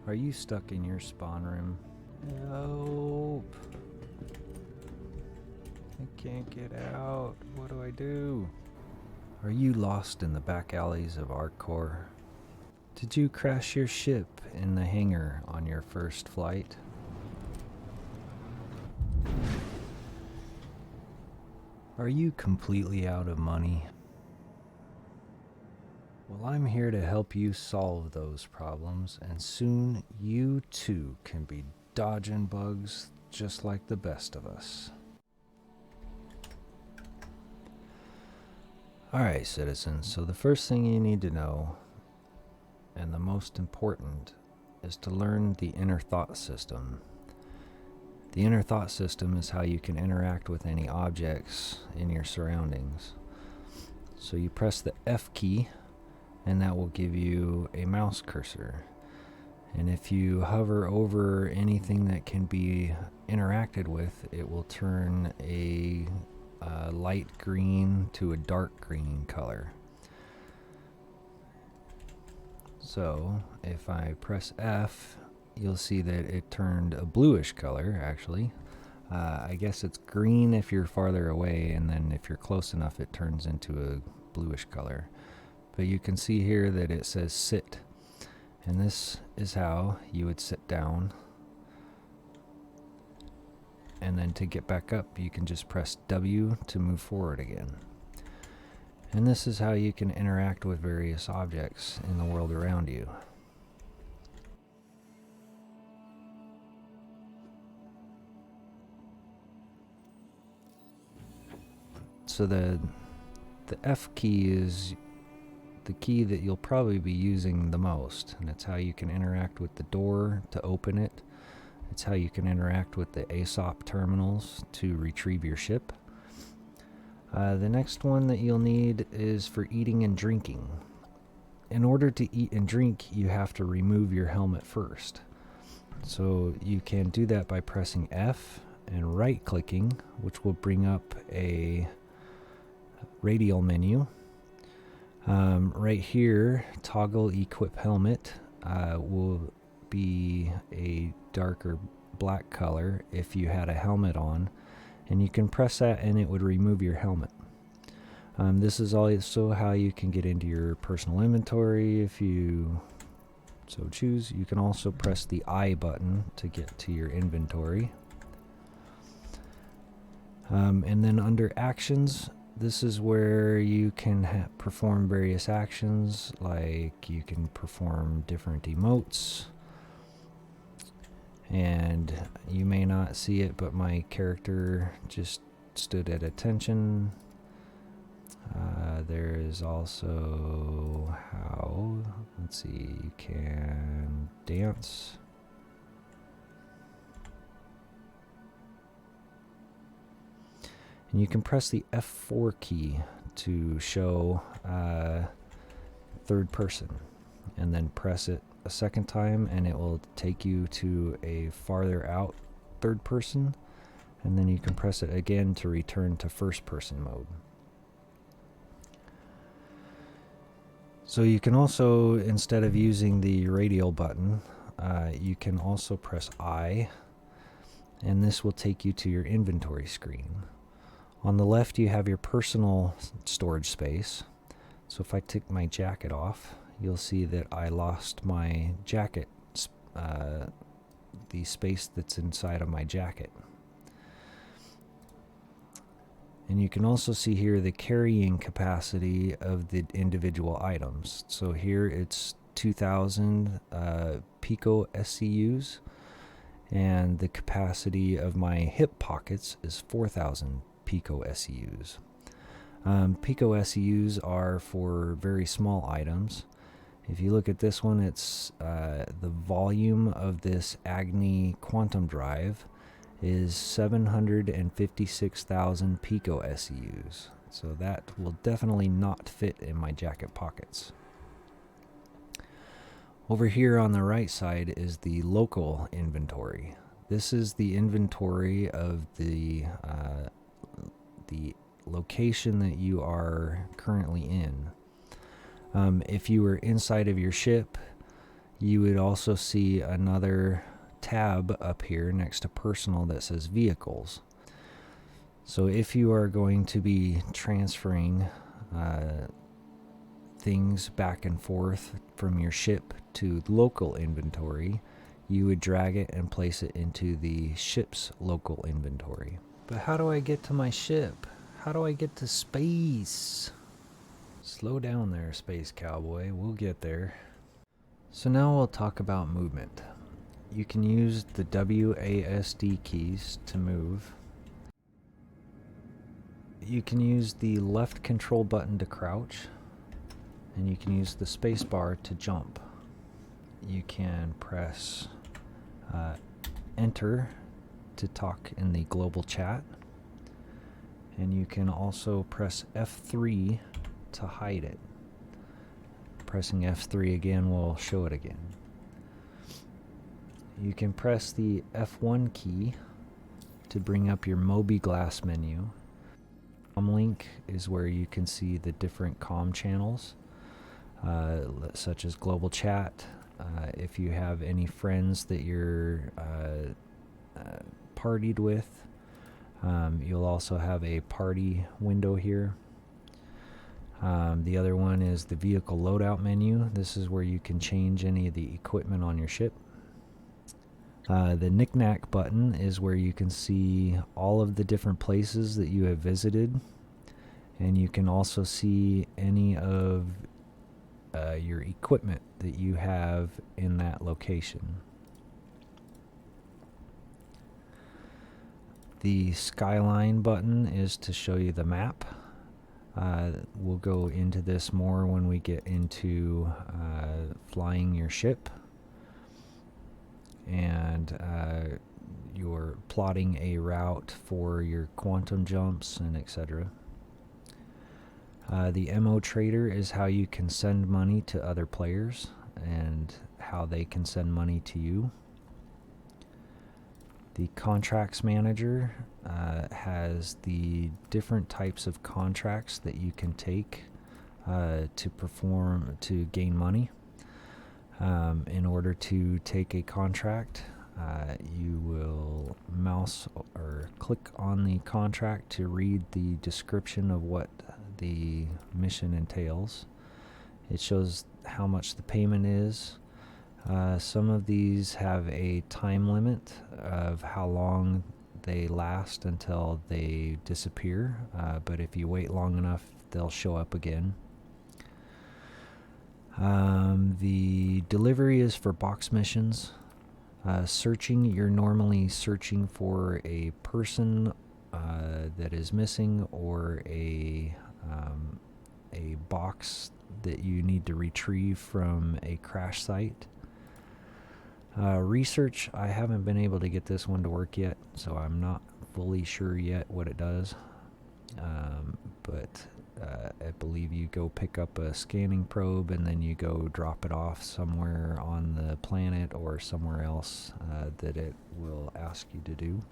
Are you stuck in your spawn room? Help! I can't get out. What do I do? Are you lost in the back alleys of Artcore? Did you crash your ship in the hangar on your first flight? Are you completely out of money? Well, I'm here to help you solve those problems, and soon you too can be dodging bugs just like the best of us. Alright, citizens, so the first thing you need to know, and the most important, is to learn the inner thought system. The inner thought system is how you can interact with any objects in your surroundings. So you press the F key, and that will give you a mouse cursor. And if you hover over anything that can be interacted with, it will turn a light green to a dark green color. So if I press F, you'll see that it turned a bluish color, actually. I guess it's green if you're farther away, and then if you're close enough it turns into a bluish color. But you can see here that it says sit, and this is how you would sit down. And then to get back up, you can just press W to move forward again. And this is how you can interact with various objects in the world around you. So the F key is the key that you'll probably be using the most, and it's how you can interact with the door to open it. It's how you can interact with the ASOP terminals to retrieve your ship. The next one that you'll need is for eating and drinking. In order to eat and drink, you have to remove your helmet first. So you can do that by pressing F and right-clicking, which will bring up a radial menu. Right here, toggle equip helmet will be a darker black color if you had a helmet on, and you can press that and it would remove your helmet. This is also how you can get into your personal inventory if you so choose. You can also press the I button to get to your inventory. And then under actions, this is where you can perform various actions, like you can perform different emotes. And you may not see it, but my character just stood at attention. There is also how, let's see, you can dance. And you can press the F4 key to show third person, and then press it a second time and it will take you to a farther out third person, and then you can press it again to return to first person mode. So you can also, instead of using the radial button, you can also press I, and this will take you to your inventory screen. On the left you have your personal storage space. So if I take my jacket off, you'll see that I lost my jacket, the space that's inside of my jacket. And you can also see here the carrying capacity of the individual items. So here it's 2000 pico SCUs, and the capacity of my hip pockets is 4000 pico SCUs. Pico SCUs are for very small items. If you look at this one, it's the volume of this Agni quantum drive is 756,000 pico SCUs. So that will definitely not fit in my jacket pockets. Over here on the right side is the local inventory. This is the inventory of the location that you are currently in. If you were inside of your ship, You would also see another tab up here next to personal that says vehicles. So if you are going to be transferring things back and forth from your ship to local inventory, you would drag it and place it into the ship's local inventory. But how do I get to my ship? How do I get to space? Slow down there, Space Cowboy. We'll get there. So now we'll talk about movement. You can use the WASD keys to move. You can use the left control button to crouch, and you can use the space bar to jump. You can press enter to talk in the global chat, and you can also press F3 to hide it. Pressing F3 again will show it again. You can press the F1 key to bring up your Mobiglass menu. Comlink is where you can see the different comm channels, such as global chat. If you have any friends that you're partied with, you'll also have a party window here. The other one is the vehicle loadout menu. This is where you can change any of the equipment on your ship. The knick-knack button is where you can see all of the different places that you have visited, and you can also see any of your equipment that you have in that location. The skyline button is to show you the map. We'll go into this more when we get into flying your ship, and you're plotting a route for your quantum jumps and etc. The MO Trader is how you can send money to other players and how they can send money to you. The Contracts Manager has the different types of contracts that you can take to gain money. In order to take a contract, you will mouse or click on the contract to read the description of what the mission entails. It shows how much the payment is. Some of these have a time limit of how long they last until they disappear, but if you wait long enough, they'll show up again. The delivery is for box missions. Searching, you're normally searching for a person that is missing, or a box that you need to retrieve from a crash site. Research, I haven't been able to get this one to work yet, so I'm not fully sure yet what it does. But I believe you go pick up a scanning probe and then you go drop it off somewhere on the planet or somewhere else that it will ask you to do.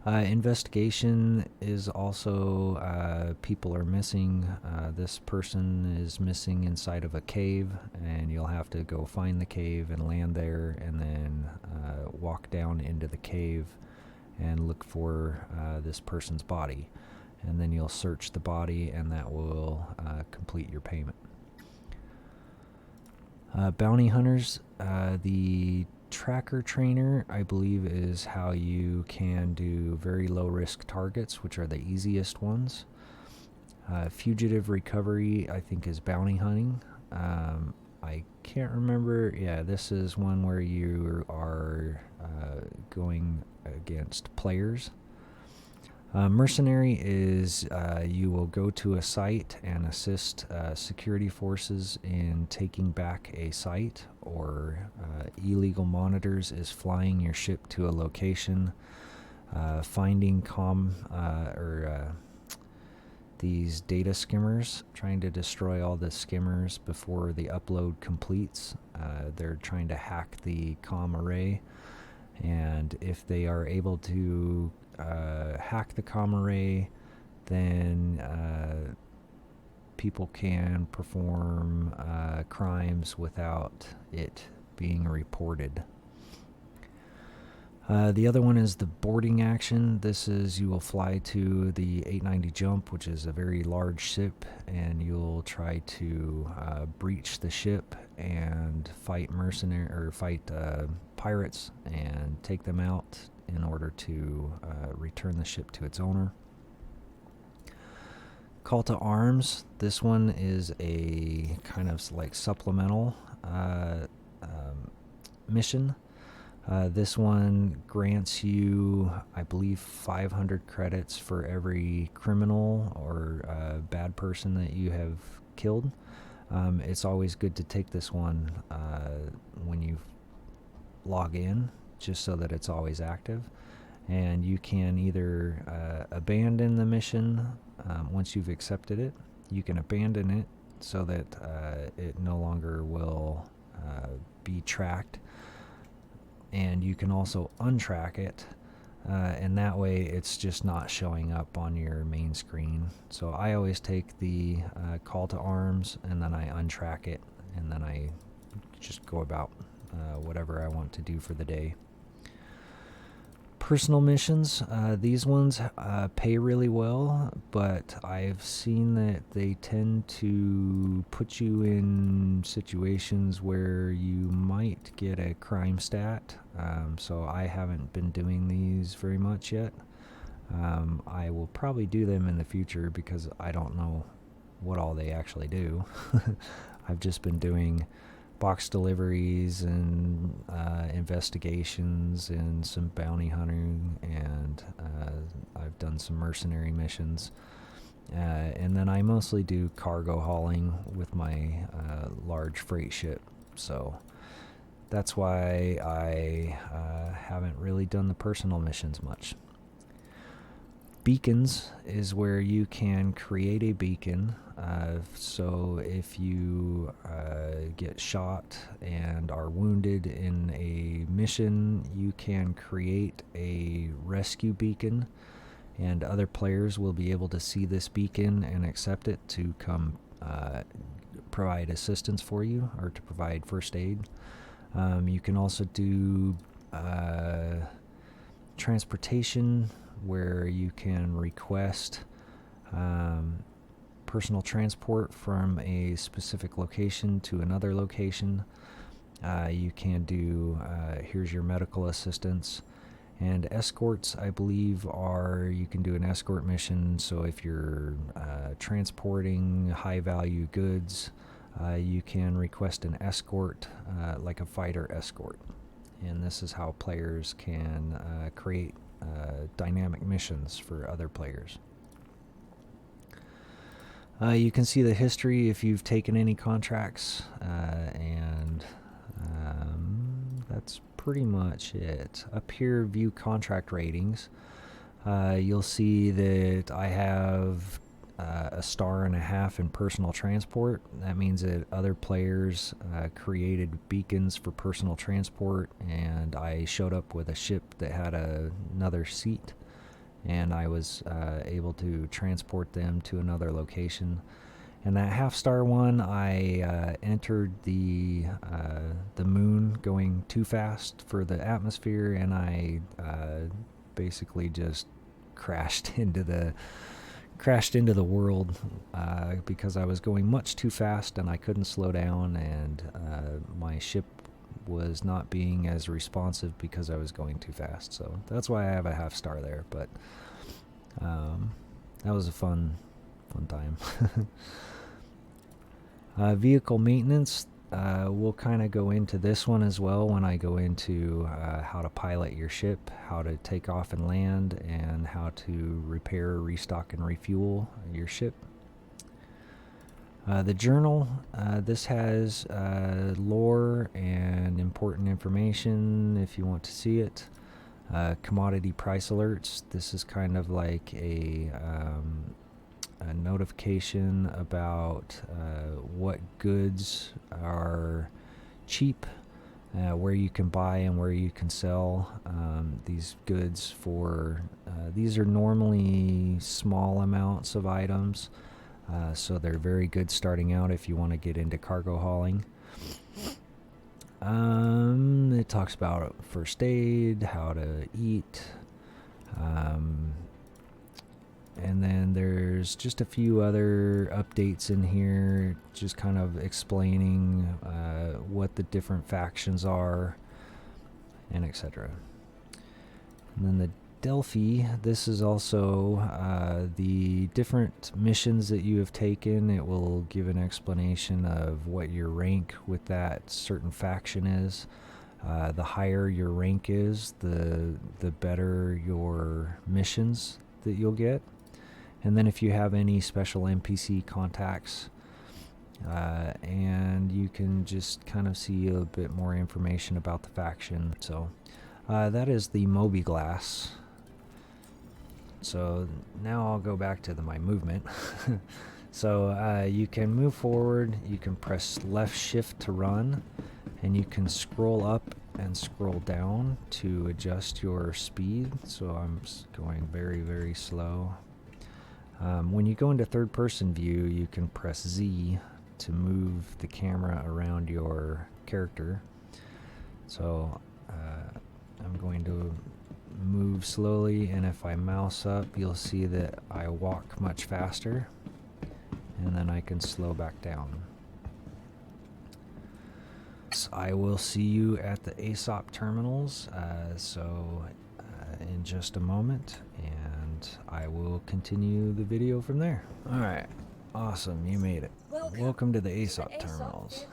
Investigation is also people are missing. This person is missing inside of a cave, and you'll have to go find the cave and land there, and then walk down into the cave and look for this person's body, and then you'll search the body, and that will complete your payment. Bounty hunters, the tracker trainer, I believe, is how you can do very low risk targets, which are the easiest ones. Fugitive recovery, I think, is bounty hunting. I can't remember. Yeah, this is one where you are going against players. Mercenary is you will go to a site and assist security forces in taking back a site, or illegal monitors is flying your ship to a location, finding these data skimmers, trying to destroy all the skimmers before the upload completes. They're trying to hack the comm array, and if they are able to hack the comm array, then people can perform crimes without it being reported. The other one is the boarding action. This is you will fly to the 890 jump, which is a very large ship, and you'll try to breach the ship and fight pirates and take them out in order to return the ship to its owner. Call to arms. This one is a kind of like supplemental mission. This one grants you, I believe, 500 credits for every criminal or bad person that you have killed. It's always good to take this one when you log in, just so that it's always active. And you can either abandon the mission once you've accepted it. You can abandon it so that it no longer will be tracked. And you can also untrack it, and that way it's just not showing up on your main screen. So I always take the call to arms, and then I untrack it, and then I just go about whatever I want to do for the day. Personal missions, these ones pay really well, but I've seen that they tend to put you in situations where you might get a crime stat, so I haven't been doing these very much yet. I will probably do them in the future because I don't know what all they actually do. I've just been doing box deliveries and investigations and some bounty hunting, and I've done some mercenary missions, and then I mostly do cargo hauling with my large freight ship, so that's why I haven't really done the personal missions much. Beacons is where you can create a beacon. So if you get shot and are wounded in a mission, you can create a rescue beacon, and other players will be able to see this beacon and accept it to come provide assistance for you or to provide first aid. You can also do transportation, where you can request personal transport from a specific location to another location. You can do here's your medical assistance, and escorts, I believe, you can do an escort mission. So if you're transporting high value goods, you can request an escort, like a fighter escort, and this is how players can create dynamic missions for other players. You can see the history if you've taken any contracts, and that's pretty much it. Up here, view contract ratings. You'll see that I have a 1.5 stars in personal transport. That means that other players created beacons for personal transport, and I showed up with a ship that had another seat, and I was able to transport them to another location. And that 1/2 star one, I entered the moon going too fast for the atmosphere, and I basically just crashed into the world because I was going much too fast and I couldn't slow down, and my ship was not being as responsive because I was going too fast. So that's why I have a 1/2 star there, but that was a fun time. Vehicle maintenance, we'll kind of go into this one as well when I go into how to pilot your ship, how to take off and land, and how to repair, restock, and refuel your ship. The journal, this has lore and important information if you want to see it. Commodity price alerts, this is kind of like a notification about what goods are cheap, where you can buy and where you can sell these goods for. These are normally small amounts of items. So they're very good starting out if you want to get into cargo hauling. It talks about first aid, how to eat, and then there's just a few other updates in here, just kind of explaining what the different factions are, and etc. And then the Delphi, this is also the different missions that you have taken. It will give an explanation of what your rank with that certain faction is. The higher your rank is, the better your missions that you'll get. And then if you have any special NPC contacts, and you can just kind of see a bit more information about the faction. So that is the Moby Glass. So now I'll go back to my movement. So you can move forward, you can press left shift to run, and you can scroll up and scroll down to adjust your speed. So I'm going very, very slow. When you go into third person view, you can press Z to move the camera around your character. So I'm going to move slowly, and if I mouse up, you'll see that I walk much faster, and then I can slow back down. So I will see you at the ASOP terminals in just a moment, and I will continue the video from there. Alright, awesome, you made it. Welcome to the ASOP terminals.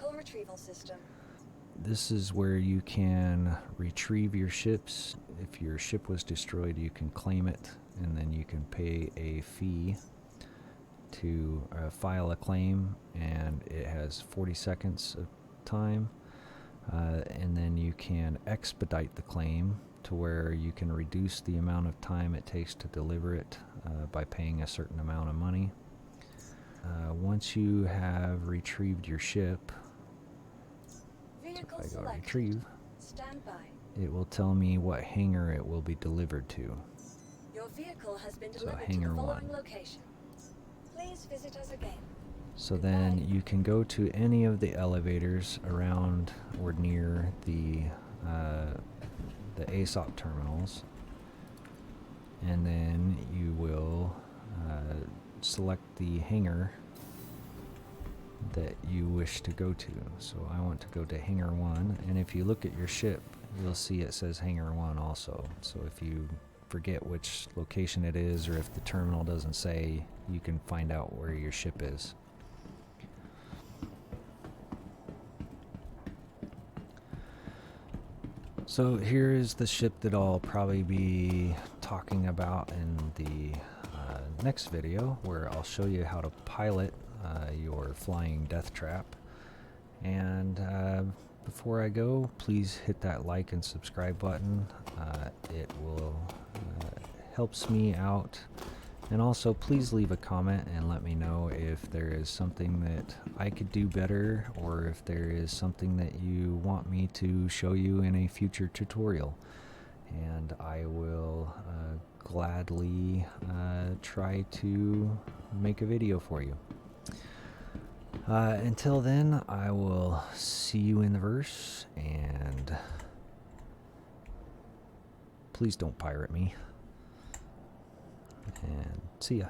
This is where you can retrieve your ships. If your ship was destroyed, you can claim it, and then you can pay a fee to file a claim, and it has 40 seconds of time. And then you can expedite the claim to where you can reduce the amount of time it takes to deliver it by paying a certain amount of money. Once you have retrieved your ship, so if I go retrieve, it will tell me what hangar it will be delivered to. Your vehicle has been So delivered hangar to the following 1. location. Please visit us again. So then you can go to any of the elevators around or near the ASOP terminals, and then you will select the hangar that you wish to go to. So I want to go to hangar 1, and if you look at your ship, you'll see it says hangar 1 also. So if you forget which location it is, or if the terminal doesn't say, you can find out where your ship is. So here is the ship that I'll probably be talking about in the next video, where I'll show you how to pilot your flying death trap. And before I go, please hit that like and subscribe button. It will helps me out. And also, please leave a comment and let me know if there is something that I could do better, or if there is something that you want me to show you in a future tutorial. And I will gladly try to make a video for you. Until then, I will see you in the verse, and please don't pirate me. And see ya.